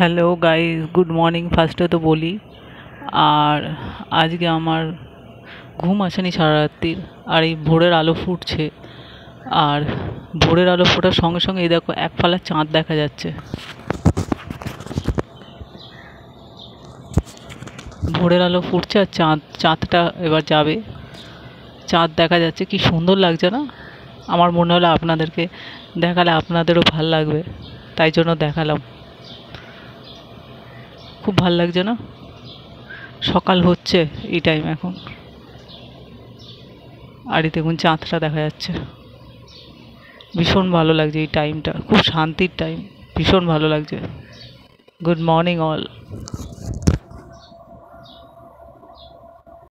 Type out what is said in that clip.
Hello guys, good morning ফার্স্টে তো বলি। আর আজকে আমার ঘুম আসেনি সারা রাত্রির, আর এই ভোরের আলো ফুটছে। আর ভোরের আলো ফোটার সঙ্গে সঙ্গে এই দেখো এক ফালা চাঁদ দেখা যাচ্ছে। ভোরের আলো ফুটছে আর চাঁদটা এবার যাবে। চাঁদ দেখা যাচ্ছে, কি সুন্দর লাগছে না? আমার মনে হলো আপনাদেরকে দেখালে আপনাদেরও ভাল লাগবে, তাই জন্য দেখালাম। খুব ভাল লাগছে না? সকাল হচ্ছে এই টাইম এখন, আর এই দেখুন চাঁদটা দেখা যাচ্ছে। ভীষণ ভালো লাগছে এই টাইমটা, খুব শান্তির টাইম, ভীষণ ভালো লাগছে। Good morning all.